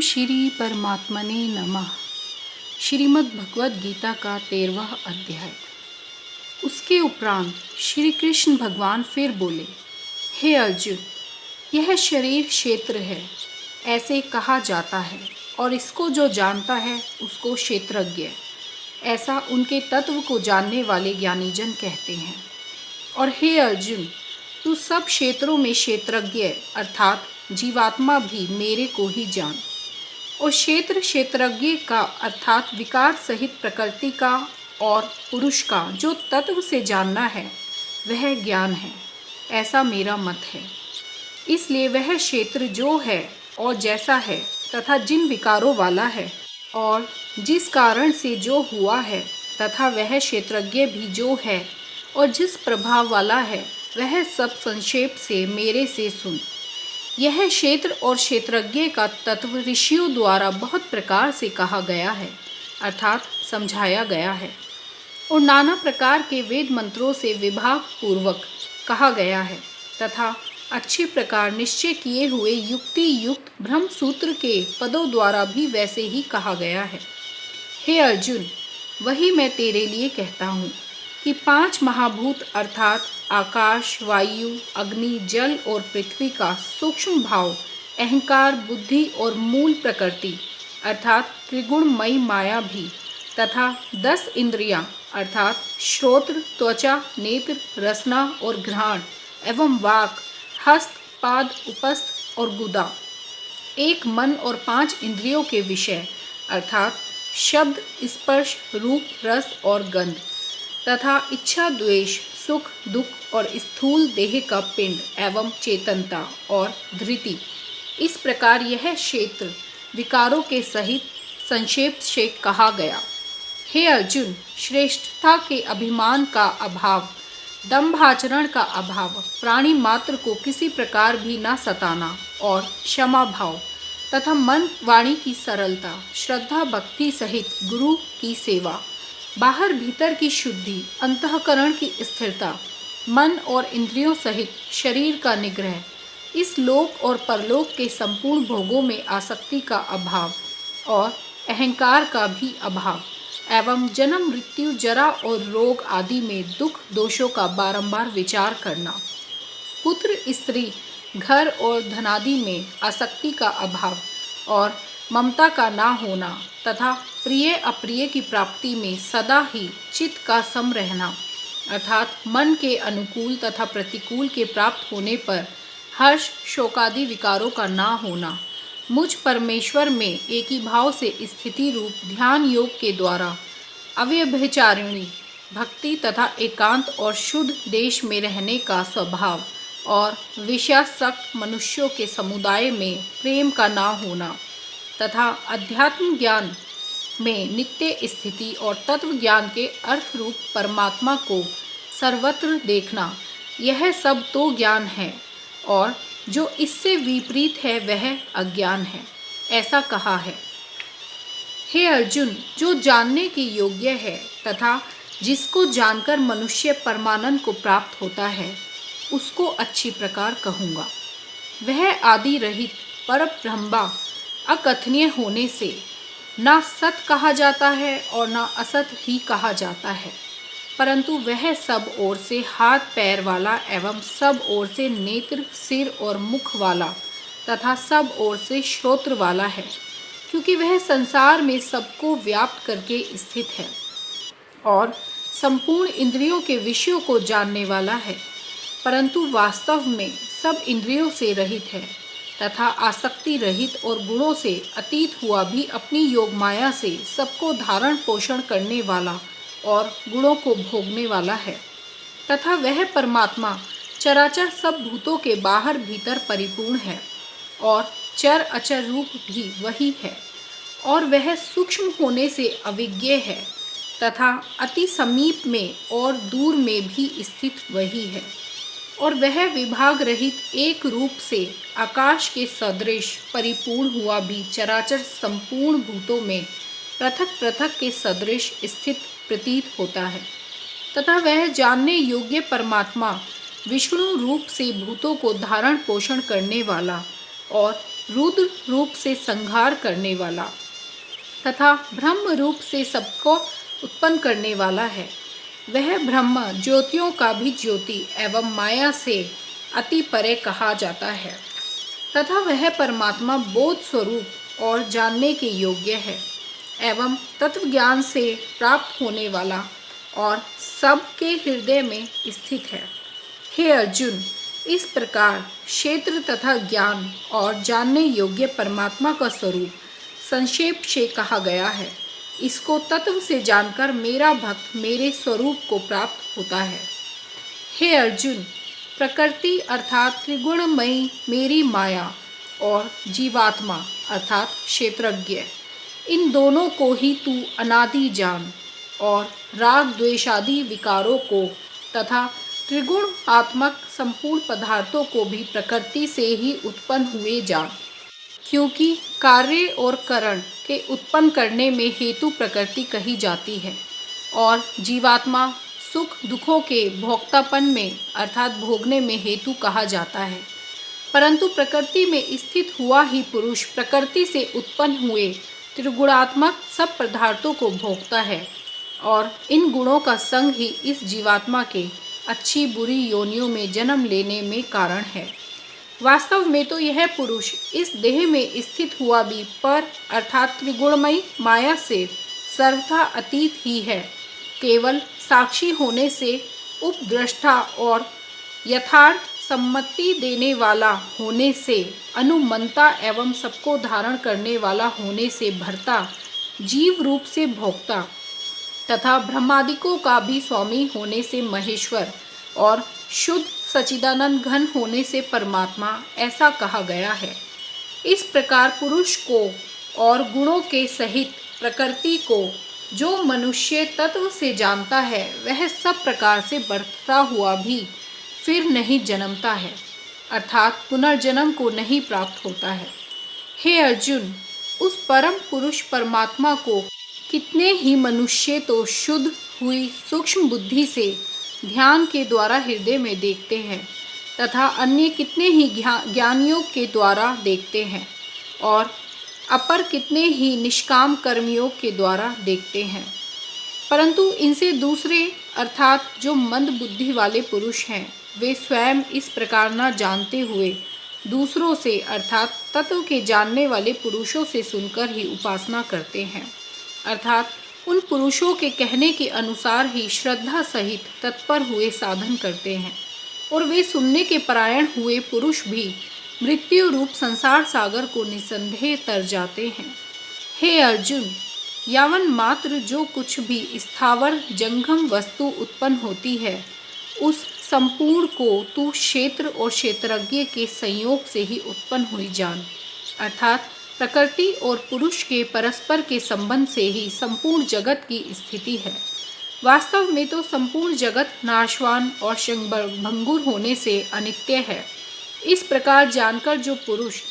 श्री परमात्मने नमः। श्रीमद् भगवद गीता का 13वां अध्याय। उसके उपरांत श्री कृष्ण भगवान फिर बोले, हे अर्जुन, यह शरीर क्षेत्र है ऐसे कहा जाता है, और इसको जो जानता है उसको क्षेत्रज्ञ ऐसा उनके तत्व को जानने वाले ज्ञानीजन कहते हैं। और हे अर्जुन, तू सब क्षेत्रों में क्षेत्रज्ञ अर्थात जीवात्मा भी मेरे को ही जान। और क्षेत्रज्ञ का अर्थात विकार सहित प्रकृति का और पुरुष का जो तत्व से जानना है वह ज्ञान है, ऐसा मेरा मत है। इसलिए वह क्षेत्र जो है और जैसा है तथा जिन विकारों वाला है और जिस कारण से जो हुआ है तथा वह क्षेत्रज्ञ भी जो है और जिस प्रभाव वाला है, वह सब संक्षेप से मेरे से सुन। यह क्षेत्र और क्षेत्रज्ञ का तत्व ऋषियों द्वारा बहुत प्रकार से कहा गया है अर्थात समझाया गया है, और नाना प्रकार के वेद मंत्रों से विभाग पूर्वक कहा गया है तथा अच्छे प्रकार निश्चय किए हुए युक्ति युक्त ब्रह्म सूत्र के पदों द्वारा भी वैसे ही कहा गया है। हे अर्जुन, वही मैं तेरे लिए कहता हूँ कि 5 महाभूत अर्थात आकाश, वायु, अग्नि, जल और पृथ्वी का सूक्ष्म भाव, अहंकार, बुद्धि और मूल प्रकृति अर्थात त्रिगुणमयी माया भी, तथा 10 इंद्रियां अर्थात श्रोत्र, त्वचा, नेत्र, रसना और घ्राण एवं वाक, हस्त, पाद, उपस्थ और गुदा, एक मन और 5 इंद्रियों के विषय अर्थात शब्द, स्पर्श, रूप, रस और गंध, तथा इच्छा, द्वेष, सुख, दुख और स्थूल देह का पिंड एवं चेतनता और धृति। इस प्रकार यह क्षेत्र विकारों के सहित संक्षेप से कहा गया। हे अर्जुन, श्रेष्ठता के अभिमान का अभाव, दंभाचरण का अभाव, प्राणी मात्र को किसी प्रकार भी न सताना और क्षमा भाव तथा मन वाणी की सरलता, श्रद्धा भक्ति सहित गुरु की सेवा, बाहर भीतर की शुद्धि, अंतःकरण की स्थिरता, मन और इंद्रियों सहित शरीर का निग्रह, इस लोक और परलोक के संपूर्ण भोगों में आसक्ति का अभाव और अहंकार का भी अभाव, एवं जन्म, मृत्यु, जरा और रोग आदि में दुख दोषों का बारंबार विचार करना, पुत्र, स्त्री, घर और धनादि में आसक्ति का अभाव और ममता का ना होना, तथा प्रिय अप्रिय की प्राप्ति में सदा ही चित्त का सम रहना अर्थात मन के अनुकूल तथा प्रतिकूल के प्राप्त होने पर हर्ष, शोकादि विकारों का ना होना, मुझ परमेश्वर में एकी भाव से स्थिति रूप ध्यान योग के द्वारा अव्यभिचारिणी भक्ति तथा एकांत और शुद्ध देश में रहने का स्वभाव और विषयासक्त मनुष्यों के समुदाय में प्रेम का ना होना, तथा अध्यात्म ज्ञान में नित्य स्थिति और तत्व ज्ञान के अर्थ रूप परमात्मा को सर्वत्र देखना, यह सब तो ज्ञान है, और जो इससे विपरीत है वह अज्ञान है, ऐसा कहा है। हे अर्जुन, जो जानने के योग्य है तथा जिसको जानकर मनुष्य परमानंद को प्राप्त होता है, उसको अच्छी प्रकार कहूँगा। वह आदि रहित पर ब्रह्मा अकथनीय होने से ना सत कहा जाता है और ना असत ही कहा जाता है, परंतु वह सब ओर से हाथ पैर वाला एवं सब ओर से नेत्र, सिर और मुख वाला तथा सब ओर से श्रोत्र वाला है, क्योंकि वह संसार में सबको व्याप्त करके स्थित है और संपूर्ण इंद्रियों के विषयों को जानने वाला है, परंतु वास्तव में सब इंद्रियों से रहित है तथा आसक्ति रहित और गुणों से अतीत हुआ भी अपनी योग माया से सबको धारण पोषण करने वाला और गुणों को भोगने वाला है, तथा वह परमात्मा चराचर सब भूतों के बाहर भीतर परिपूर्ण है और चर अचर रूप भी वही है, और वह सूक्ष्म होने से अविज्ञेय है तथा अति समीप में और दूर में भी स्थित वही है, और वह विभाग रहित एक रूप से आकाश के सदृश परिपूर्ण हुआ भी चराचर संपूर्ण भूतों में पृथक पृथक के सदृश स्थित प्रतीत होता है, तथा वह जानने योग्य परमात्मा विष्णु रूप से भूतों को धारण पोषण करने वाला और रुद्र रूप से संहार करने वाला तथा ब्रह्म रूप से सबको उत्पन्न करने वाला है। वह ब्रह्म ज्योतियों का भी ज्योति एवं माया से अति परे कहा जाता है तथा वह परमात्मा बोध स्वरूप और जानने के योग्य है एवं तत्व ज्ञान से प्राप्त होने वाला और सबके हृदय में स्थित है। हे अर्जुन, इस प्रकार क्षेत्र तथा ज्ञान और जानने योग्य परमात्मा का स्वरूप संक्षेप से कहा गया है। इसको तत्व से जानकर मेरा भक्त मेरे स्वरूप को प्राप्त होता है। हे अर्जुन, प्रकृति अर्थात त्रिगुणमयी मेरी माया और जीवात्मा अर्थात क्षेत्रज्ञ, इन दोनों को ही तू अनादि जान और राग द्वेषादि विकारों को तथा त्रिगुण आत्मक संपूर्ण पदार्थों को भी प्रकृति से ही उत्पन्न हुए जान, क्योंकि कार्य और करण के उत्पन्न करने में हेतु प्रकृति कही जाती है और जीवात्मा सुख दुखों के भोक्तापन में अर्थात भोगने में हेतु कहा जाता है। परंतु प्रकृति में स्थित हुआ ही पुरुष प्रकृति से उत्पन्न हुए त्रिगुणात्मक सब पदार्थों को भोगता है और इन गुणों का संग ही इस जीवात्मा के अच्छी बुरी योनियों में जन्म लेने में कारण है। वास्तव में तो यह पुरुष इस देह में स्थित हुआ भी पर अर्थात त्रिगुणमयी माया से सर्वथा अतीत ही है। केवल साक्षी होने से उपद्रष्टा और यथार्थ सम्मति देने वाला होने से अनुमंता एवं सबको धारण करने वाला होने से भरता जीव रूप से भोक्ता तथा ब्रह्मादिकों का भी स्वामी होने से महेश्वर और शुद्ध सच्चिदानंद घन होने से परमात्मा ऐसा कहा गया है। इस प्रकार पुरुष को और गुणों के सहित प्रकृति को जो मनुष्य तत्व से जानता है वह सब प्रकार से बढ़ता हुआ भी फिर नहीं जन्मता है अर्थात पुनर्जन्म को नहीं प्राप्त होता है। हे अर्जुन, उस परम पुरुष परमात्मा को कितने ही मनुष्य तो शुद्ध हुई सूक्ष्म बुद्धि से ध्यान के द्वारा हृदय में देखते हैं तथा अन्य कितने ही ज्ञानियों के द्वारा देखते हैं और अपर कितने ही निष्काम कर्मियों के द्वारा देखते हैं, परंतु इनसे दूसरे अर्थात जो मंद बुद्धि वाले पुरुष हैं वे स्वयं इस प्रकार न जानते हुए दूसरों से अर्थात तत्व के जानने वाले पुरुषों से सुनकर ही उपासना करते हैं अर्थात उन पुरुषों के कहने के अनुसार ही श्रद्धा सहित तत्पर हुए साधन करते हैं और वे सुनने के परायण हुए पुरुष भी मृत्यु रूप संसार सागर को निसंदेह तर जाते हैं। हे अर्जुन, यावन मात्र जो कुछ भी स्थावर जंगम वस्तु उत्पन्न होती है उस संपूर्ण को तू क्षेत्र और क्षेत्रज्ञ के संयोग से ही उत्पन्न हुई जान अर्थात प्रकृति और पुरुष के परस्पर के संबंध से ही संपूर्ण जगत की स्थिति है। वास्तव में तो संपूर्ण जगत नाशवान और क्षणभंगुर होने से अनित्य है। इस प्रकार जानकर जो पुरुष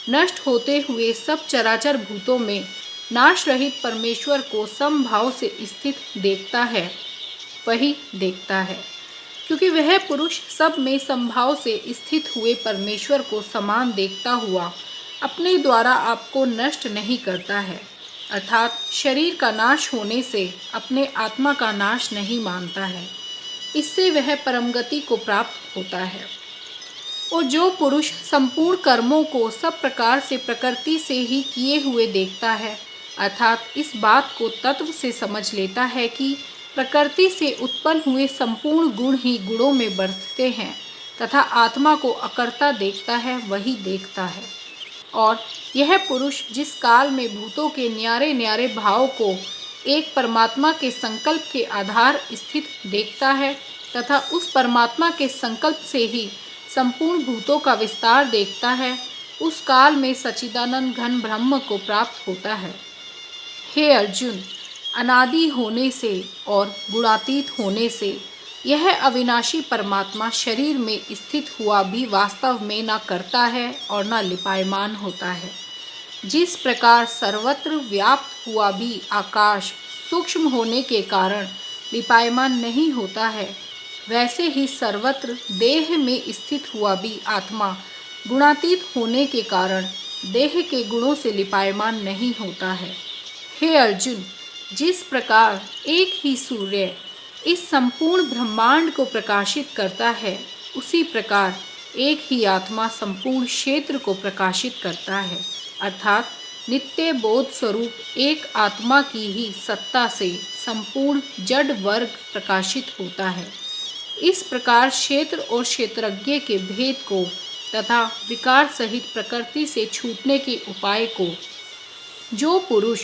नष्ट होते हुए सब चराचर भूतों में नाश रहित परमेश्वर को समभाव से स्थित देखता है वही देखता है, क्योंकि वह पुरुष सब में समभाव से स्थित हुए परमेश्वर को समान देखता हुआ अपने द्वारा आपको नष्ट नहीं करता है अर्थात शरीर का नाश होने से अपने आत्मा का नाश नहीं मानता है। इससे वह परमगति को प्राप्त होता है। और जो पुरुष संपूर्ण कर्मों को सब प्रकार से प्रकृति से ही किए हुए देखता है अर्थात इस बात को तत्व से समझ लेता है कि प्रकृति से उत्पन्न हुए संपूर्ण गुण ही गुणों में बढ़ते हैं तथा आत्मा को अकर्ता देखता है वही देखता है। और यह पुरुष जिस काल में भूतों के न्यारे न्यारे भाव को एक परमात्मा के संकल्प के आधार स्थित देखता है तथा उस परमात्मा के संकल्प से ही संपूर्ण भूतों का विस्तार देखता है, उस काल में सच्चिदानंद घन ब्रह्म को प्राप्त होता है। हे अर्जुन, अनादि होने से और गुणातीत होने से यह अविनाशी परमात्मा शरीर में स्थित हुआ भी वास्तव में न करता है और न लिपायमान होता है। जिस प्रकार सर्वत्र व्याप्त हुआ भी आकाश सूक्ष्म होने के कारण लिपायमान नहीं होता है, वैसे ही सर्वत्र देह में स्थित हुआ भी आत्मा गुणातीत होने के कारण देह के गुणों से लिपायमान नहीं होता है। हे अर्जुन, जिस प्रकार एक ही सूर्य इस संपूर्ण ब्रह्मांड को प्रकाशित करता है, उसी प्रकार एक ही आत्मा संपूर्ण क्षेत्र को प्रकाशित करता है। अर्थात नित्य बोध स्वरूप एक आत्मा की ही सत्ता से संपूर्ण जड़ वर्ग प्रकाशित होता है। इस प्रकार क्षेत्र और क्षेत्रज्ञ के भेद को तथा विकार सहित प्रकृति से छूटने के उपाय को जो पुरुष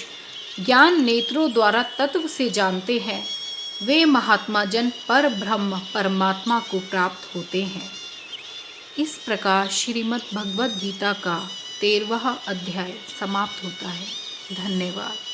ज्ञान नेत्रों द्वारा तत्व से जानते हैं, वे महात्मा जन पर ब्रह्म परमात्मा को प्राप्त होते हैं। इस प्रकार श्रीमद् भगवद गीता का 13वां अध्याय समाप्त होता है। धन्यवाद।